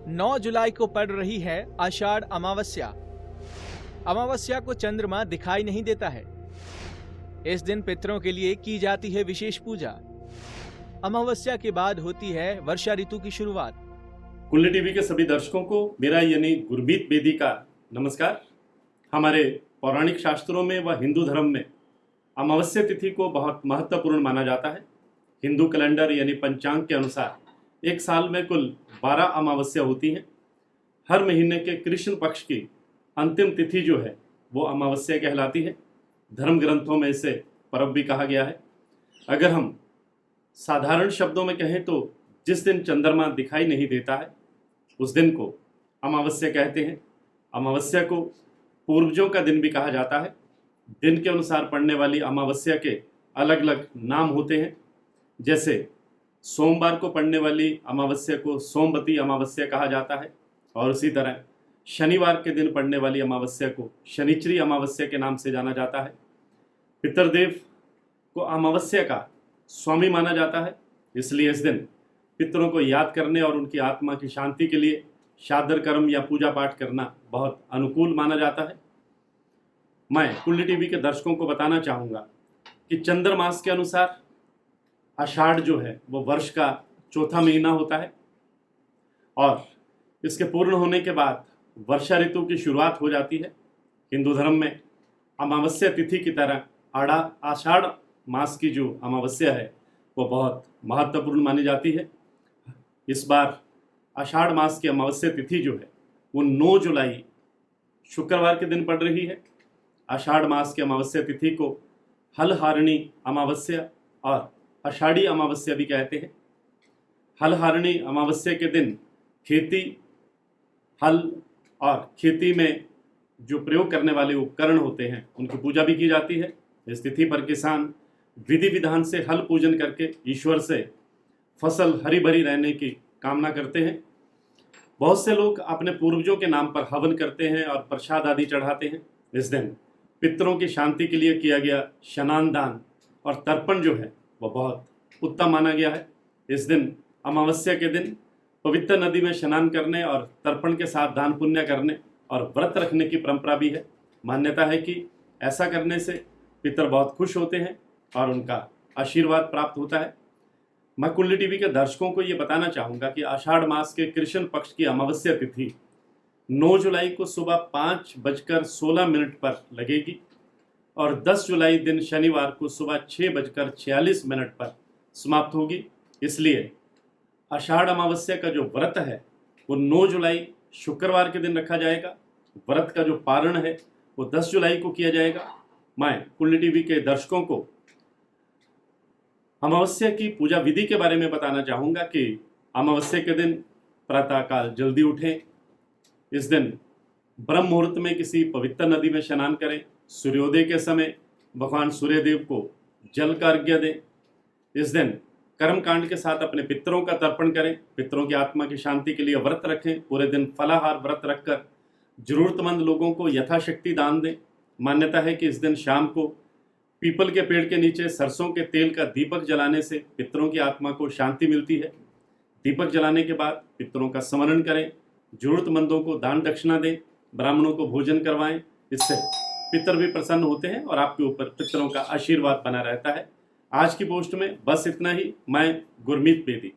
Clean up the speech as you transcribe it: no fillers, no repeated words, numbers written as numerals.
9 जुलाई को पड़ रही है आषाढ़ अमावस्या। अमावस्या को चंद्रमा दिखाई नहीं देता है। इस दिन पितरों के लिए की जाती है विशेष पूजा। अमावस्या के बाद होती है वर्षा ऋतु की शुरुआत। कुल्ली टीवी के सभी दर्शकों को मेरा यानी गुरमीत बेदी का नमस्कार। हमारे पौराणिक शास्त्रों में व हिंदू धर्म में अमावस्या तिथि को बहुत महत्वपूर्ण माना जाता है। हिंदू कैलेंडर यानी पंचांग के अनुसार एक साल में कुल 12 अमावस्या होती हैं। हर महीने के कृष्ण पक्ष की अंतिम तिथि जो है वो अमावस्या कहलाती है। धर्म ग्रंथों में इसे पर्व भी कहा गया है। अगर हम साधारण शब्दों में कहें तो जिस दिन चंद्रमा दिखाई नहीं देता है उस दिन को अमावस्या कहते हैं। अमावस्या को पूर्वजों का दिन भी कहा जाता है। दिन के अनुसार पड़ने वाली अमावस्या के अलग अलग नाम होते हैं। जैसे सोमवार को पड़ने वाली अमावस्या को सोमवती अमावस्या कहा जाता है और उसी तरह शनिवार के दिन पड़ने वाली अमावस्या को शनिचरी अमावस्या के नाम से जाना जाता है। पितृदेव को अमावस्या का स्वामी माना जाता है, इसलिए इस दिन पितरों को याद करने और उनकी आत्मा की शांति के लिए श्राद्ध कर्म या पूजा पाठ करना बहुत अनुकूल माना जाता है। मैं कुल्ली टीवी के दर्शकों को बताना चाहूँगा कि चंद्रमास के अनुसार आषाढ़ जो है वो वर्ष का चौथा महीना होता है और इसके पूर्ण होने के बाद वर्षा ऋतु की शुरुआत हो जाती है। हिंदू धर्म में अमावस्या तिथि की तरह आषाढ़ मास की जो अमावस्या है वो बहुत महत्वपूर्ण मानी जाती है। इस बार आषाढ़ मास की अमावस्या तिथि जो है वो 9 जुलाई शुक्रवार के दिन पड़ रही है। आषाढ़ मास की अमावस्या तिथि को हलहारिणी अमावस्या और आषाढ़ी अमावस्या भी कहते हैं। हलहारिणी अमावस्या के दिन खेती, हल और खेती में जो प्रयोग करने वाले उपकरण होते हैं उनकी पूजा भी की जाती है। इस तिथि पर किसान विधि विधान से हल पूजन करके ईश्वर से फसल हरी भरी रहने की कामना करते हैं। बहुत से लोग अपने पूर्वजों के नाम पर हवन करते हैं और प्रसाद आदि चढ़ाते हैं। इस दिन पितरों की शांति के लिए किया गया स्नान दान और तर्पण जो है वह बहुत उत्तम माना गया है। इस दिन अमावस्या के दिन पवित्र नदी में स्नान करने और तर्पण के साथ दान पुण्य करने और व्रत रखने की परंपरा भी है। मान्यता है कि ऐसा करने से पितर बहुत खुश होते हैं और उनका आशीर्वाद प्राप्त होता है। मैं कुल्ली टीवी के दर्शकों को ये बताना चाहूँगा कि आषाढ़ मास के कृष्ण पक्ष की अमावस्या तिथि 9 जुलाई को सुबह 5:16 पर लगेगी और 10 जुलाई दिन शनिवार को सुबह 6:46 पर समाप्त होगी। इसलिए आषाढ़ अमावस्या का जो व्रत है वो 9 जुलाई शुक्रवार के दिन रखा जाएगा। व्रत का जो पारण है वो 10 जुलाई को किया जाएगा। मैं कुल्ली टीवी के दर्शकों को अमावस्या की पूजा विधि के बारे में बताना चाहूँगा कि अमावस्या के दिन प्रातःकाल जल्दी उठें। इस दिन ब्रह्म मुहूर्त में किसी पवित्र नदी में स्नान करें। सूर्योदय के समय भगवान सूर्यदेव को जल का अर्घ्य दें। इस दिन कर्मकांड के साथ अपने पितरों का तर्पण करें। पितरों की आत्मा की शांति के लिए व्रत रखें। पूरे दिन फलाहार व्रत रखकर जरूरतमंद लोगों को यथाशक्ति दान दें। मान्यता है कि इस दिन शाम को पीपल के पेड़ के नीचे सरसों के तेल का दीपक जलाने से पितरों की आत्मा को शांति मिलती है। दीपक जलाने के बाद पितरों का स्मरण करें, जरूरतमंदों को दान दक्षिणा दें, ब्राह्मणों को भोजन करवाएं। इससे पितर भी प्रसन्न होते हैं और आपके ऊपर पितरों का आशीर्वाद बना रहता है। आज की पोस्ट में बस इतना ही। मैं गुरमीत बेदी।